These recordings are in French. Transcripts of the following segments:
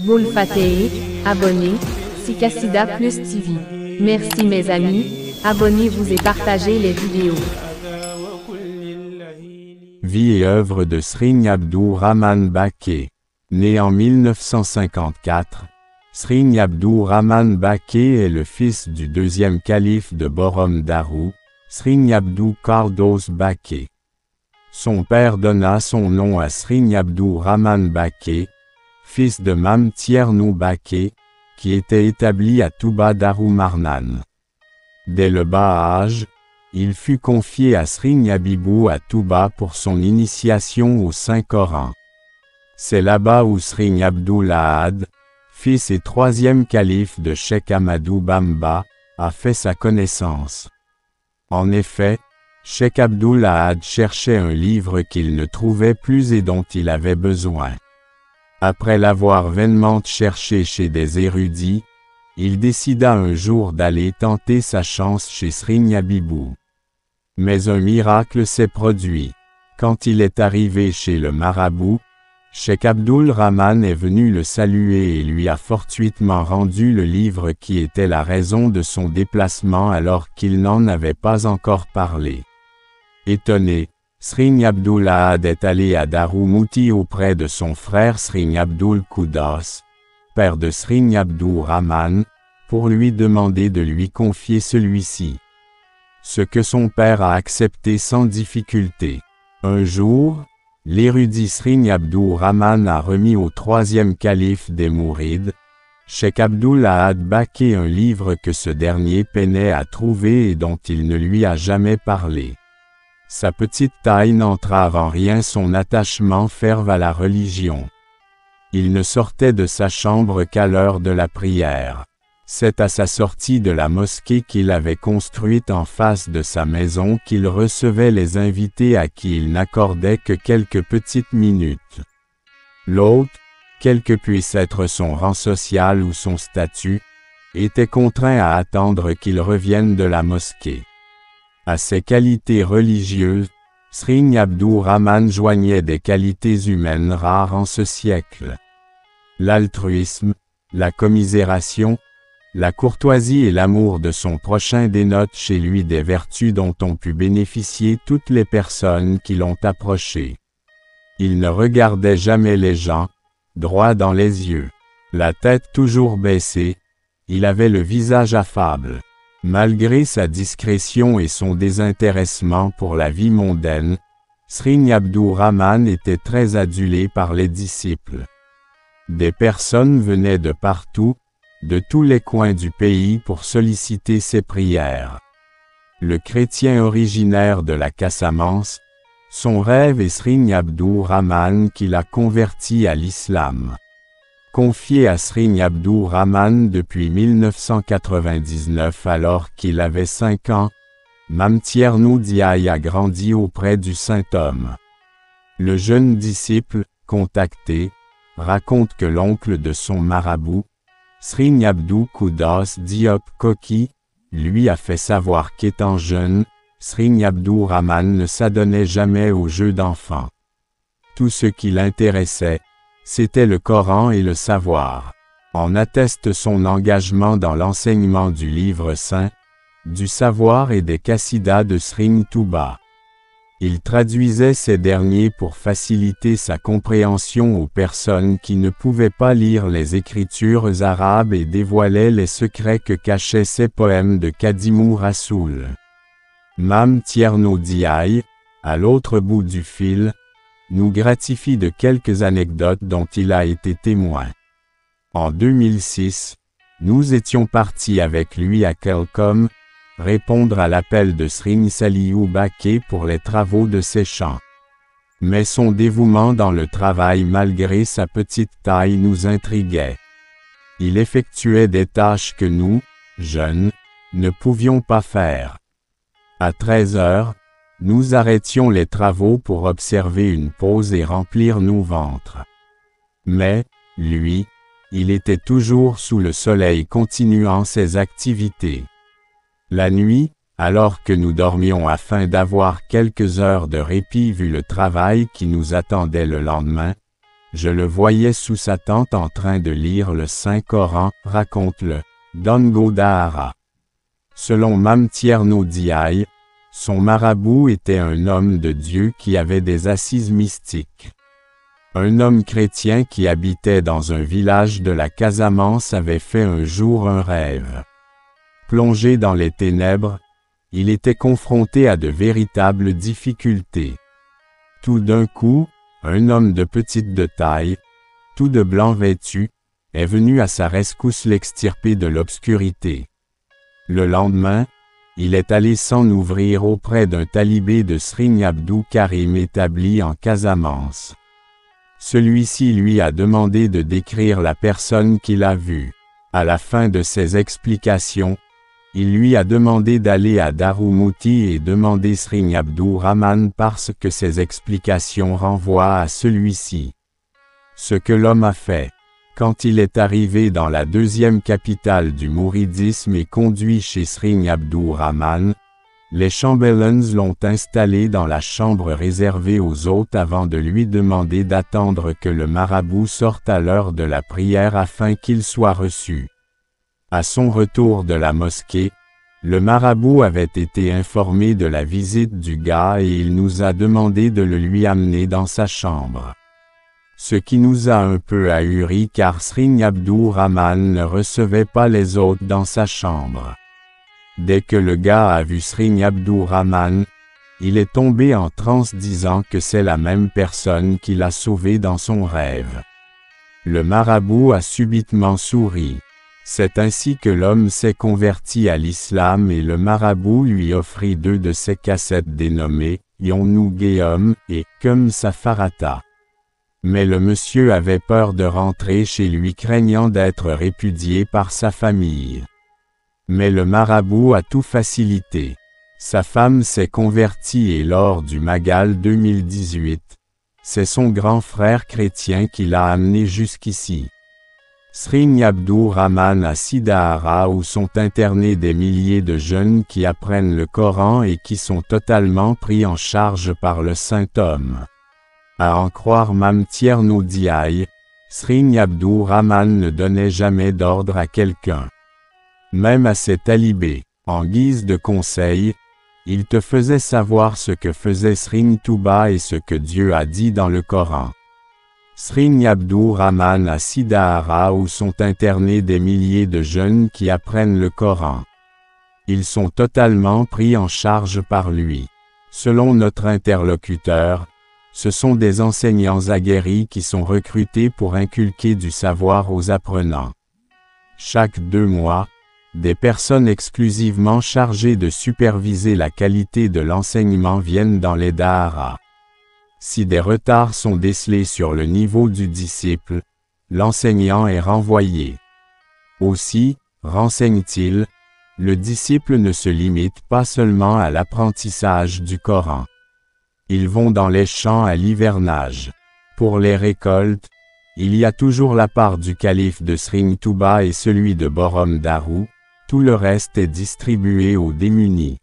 Boule Fateh, abonnez, Sikasida Plus TV. Merci mes amis, abonnez-vous et partagez les vidéos. Vie et œuvre de Sri Abdur Rahman Baqi. Né en 1954, Sri Abdur Rahman Baqi est le fils du deuxième calife de Borom Daru, Sri Abdur Qardos Baqi. Son père donna son nom à Sri Abdur Rahman Baqi, fils de Mam Tiernou Baqi, qui était établi à Touba Daru Marnan. Dès le bas âge, il fut confié à Sri Habibou à Touba pour son initiation au Saint-Coran. C'est là-bas où Sri Abdul Ahad, fils et troisième calife de Cheikh Ahmadou Bamba, a fait sa connaissance. En effet, Cheikh Abdul Ahad cherchait un livre qu'il ne trouvait plus et dont il avait besoin. Après l'avoir vainement cherché chez des érudits, il décida un jour d'aller tenter sa chance chez Sri Habibou. Mais un miracle s'est produit. Quand il est arrivé chez le marabout, Cheikh Abdul Rahman est venu le saluer et lui a fortuitement rendu le livre qui était la raison de son déplacement alors qu'il n'en avait pas encore parlé. Étonné, Sri Abdul Ahad est allé à Darumouti auprès de son frère Sri Abdul Quddus, père de Sri Abdur Rahman, pour lui demander de lui confier celui-ci. Ce que son père a accepté sans difficulté. Un jour, l'érudit Sri Abdur Rahman a remis au troisième calife des Mourides, Cheikh Abdul Ahad Baqi, un livre que ce dernier peinait à trouver et dont il ne lui a jamais parlé. Sa petite taille n'entrave en rien son attachement ferme à la religion. Il ne sortait de sa chambre qu'à l'heure de la prière. C'est à sa sortie de la mosquée qu'il avait construite en face de sa maison qu'il recevait les invités à qui il n'accordait que quelques petites minutes. L'hôte, quel que puisse être son rang social ou son statut, était contraint à attendre qu'il revienne de la mosquée. À ses qualités religieuses, Sri Abdur Rahman joignait des qualités humaines rares en ce siècle. L'altruisme, la commisération, la courtoisie et l'amour de son prochain dénotent chez lui des vertus dont ont pu bénéficier toutes les personnes qui l'ont approché. Il ne regardait jamais les gens, droit dans les yeux, la tête toujours baissée, il avait le visage affable. Malgré sa discrétion et son désintéressement pour la vie mondaine, Sri Abdur Rahman était très adulé par les disciples. Des personnes venaient de partout, de tous les coins du pays pour solliciter ses prières. Le chrétien originaire de la Casamance, son rêve est Sri Abdur Rahman qui l'a converti à l'islam. Confié à Sri Abdur Rahman depuis 1999 alors qu'il avait 5 ans, Mam Tiernou Diaye a grandi auprès du saint homme. Le jeune disciple, contacté, raconte que l'oncle de son marabout, Sri Abdul Quddus Diop Koki, lui a fait savoir qu'étant jeune, Sri Abdur Rahman ne s'adonnait jamais aux jeux d'enfants. Tout ce qui l'intéressait, c'était le Coran et le savoir. En atteste son engagement dans l'enseignement du livre saint, du savoir et des Qasidas de Sri Touba. Il traduisait ces derniers pour faciliter sa compréhension aux personnes qui ne pouvaient pas lire les écritures arabes et dévoilait les secrets que cachaient ces poèmes de Khadimou Rassoul. Mam Tiernou Diaye, à l'autre bout du fil, nous gratifie de quelques anecdotes dont il a été témoin. En 2006, nous étions partis avec lui à Kelkom, répondre à l'appel de Sri Saliou Baqi pour les travaux de ses champs. Mais son dévouement dans le travail malgré sa petite taille nous intriguait. Il effectuait des tâches que nous, jeunes, ne pouvions pas faire. À 13 heures, nous arrêtions les travaux pour observer une pause et remplir nos ventres. Mais, lui, il était toujours sous le soleil continuant ses activités. La nuit, alors que nous dormions afin d'avoir quelques heures de répit vu le travail qui nous attendait le lendemain, Je le voyais sous sa tente en train de lire le Saint-Coran, raconte le Dongo Dahara. Selon Mame Thierno Diaye, son marabout était un homme de Dieu qui avait des assises mystiques. Un homme chrétien qui habitait dans un village de la Casamance avait fait un jour un rêve. Plongé dans les ténèbres, il était confronté à de véritables difficultés. Tout d'un coup, un homme de petite de taille, tout de blanc vêtu, est venu à sa rescousse l'extirper de l'obscurité. Le lendemain, il est allé s'en ouvrir auprès d'un talibé de Serigne Abdou Karim établi en Casamance. Celui-ci lui a demandé de décrire la personne qu'il a vue. À la fin de ses explications, il lui a demandé d'aller à Daroumouti et demander Serigne Abdou Rahman parce que ses explications renvoient à celui-ci. Ce que l'homme a fait. Quand il est arrivé dans la deuxième capitale du mouridisme et conduit chez Serigne Abdou Rahman, les chambellans l'ont installé dans la chambre réservée aux hôtes avant de lui demander d'attendre que le marabout sorte à l'heure de la prière afin qu'il soit reçu. À son retour de la mosquée, le marabout avait été informé de la visite du gars et il nous a demandé de le lui amener dans sa chambre. Ce qui nous a un peu ahuri car Serigne Abdou Rahman ne recevait pas les hôtes dans sa chambre. Dès que le gars a vu Serigne Abdou Rahman, il est tombé en transe disant que c'est la même personne qui l'a sauvé dans son rêve. Le marabout a subitement souri. C'est ainsi que l'homme s'est converti à l'islam et le marabout lui offrit 2 de ses cassettes dénommées « Yonnou Guéhom » et « Comme Safarata ». Mais le monsieur avait peur de rentrer chez lui craignant d'être répudié par sa famille. Mais le marabout a tout facilité. Sa femme s'est convertie et lors du Magal 2018, c'est son grand frère chrétien qui l'a amené jusqu'ici. Serigne Abdou Rahman à Sidahara où sont internés des milliers de jeunes qui apprennent le Coran et qui sont totalement pris en charge par le saint homme. À en croire Mame Thierno Diaye, Serigne Abdou Rahman ne donnait jamais d'ordre à quelqu'un. Même à ses talibés, en guise de conseil, il te faisait savoir ce que faisait Serigne Touba et ce que Dieu a dit dans le Coran. Serigne Abdou Rahman à Sidahara où sont internés des milliers de jeunes qui apprennent le Coran. Ils sont totalement pris en charge par lui. Selon notre interlocuteur, ce sont des enseignants aguerris qui sont recrutés pour inculquer du savoir aux apprenants. Chaque 2 mois, des personnes exclusivement chargées de superviser la qualité de l'enseignement viennent dans les daharas. Si des retards sont décelés sur le niveau du disciple, l'enseignant est renvoyé. Aussi, renseigne-t-il, le disciple ne se limite pas seulement à l'apprentissage du Coran. Ils vont dans les champs à l'hivernage. Pour les récoltes, il y a toujours la part du calife de Serigne Touba et celui de Borom Darou, tout le reste est distribué aux démunis.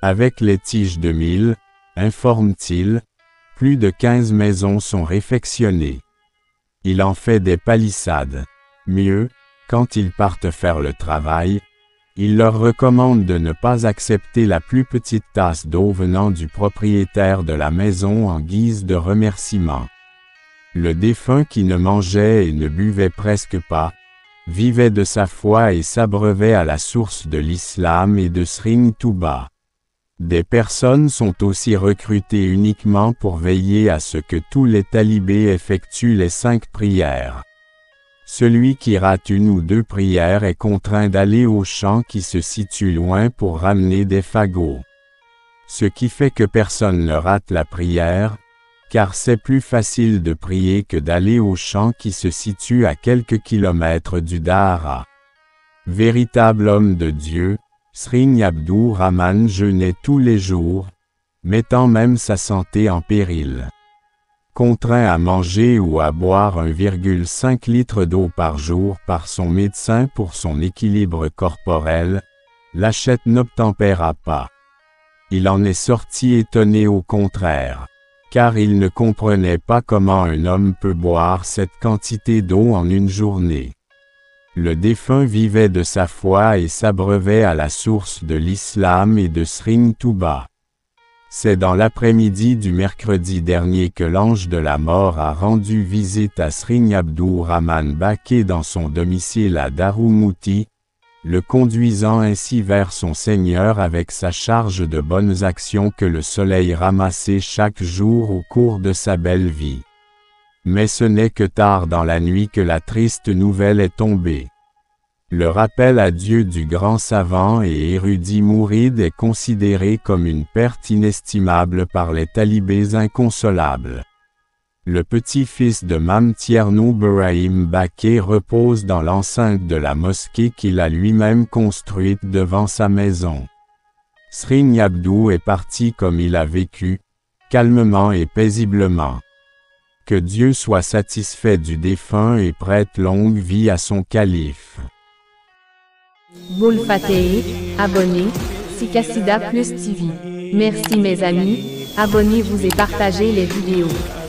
Avec les tiges de mil, informe-t-il, plus de 15 maisons sont réfectionnées. Il en fait des palissades. Mieux, quand ils partent faire le travail, il leur recommande de ne pas accepter la plus petite tasse d'eau venant du propriétaire de la maison en guise de remerciement. Le défunt qui ne mangeait et ne buvait presque pas, vivait de sa foi et s'abreuvait à la source de l'islam et de Serigne Touba. Des personnes sont aussi recrutées uniquement pour veiller à ce que tous les talibés effectuent les 5 prières. Celui qui rate 1 ou 2 prières est contraint d'aller au champ qui se situe loin pour ramener des fagots. Ce qui fait que personne ne rate la prière, car c'est plus facile de prier que d'aller au champ qui se situe à quelques kilomètres du Dahara. Véritable homme de Dieu, Serigne Abdou Rahman jeûnait tous les jours, mettant même sa santé en péril. Contraint à manger ou à boire 1,5 litre d'eau par jour par son médecin pour son équilibre corporel, l'achète n'obtempéra pas. Il en est sorti étonné au contraire. car il ne comprenait pas comment un homme peut boire cette quantité d'eau en une journée. Le défunt vivait de sa foi et s'abreuvait à la source de l'islam et de Sri Touba. C'est dans l'après-midi du mercredi dernier que l'ange de la mort a rendu visite à Sri Abdur Rahman Baké dans son domicile à Darumouti, le conduisant ainsi vers son Seigneur avec sa charge de bonnes actions que le soleil ramassait chaque jour au cours de sa belle vie. Mais ce n'est que tard dans la nuit que la triste nouvelle est tombée. Le rappel à Dieu du grand savant et érudit Mouride est considéré comme une perte inestimable par les talibés inconsolables. Le petit-fils de Mam Thierno Ibrahim Baké repose dans l'enceinte de la mosquée qu'il a lui-même construite devant sa maison. Sri Abdou est parti comme il a vécu, calmement et paisiblement. Que Dieu soit satisfait du défunt et prête longue vie à son calife. Boul Fateh, abonnez, Sikassida Plus TV. Merci mes amis, abonnez-vous et partagez les vidéos.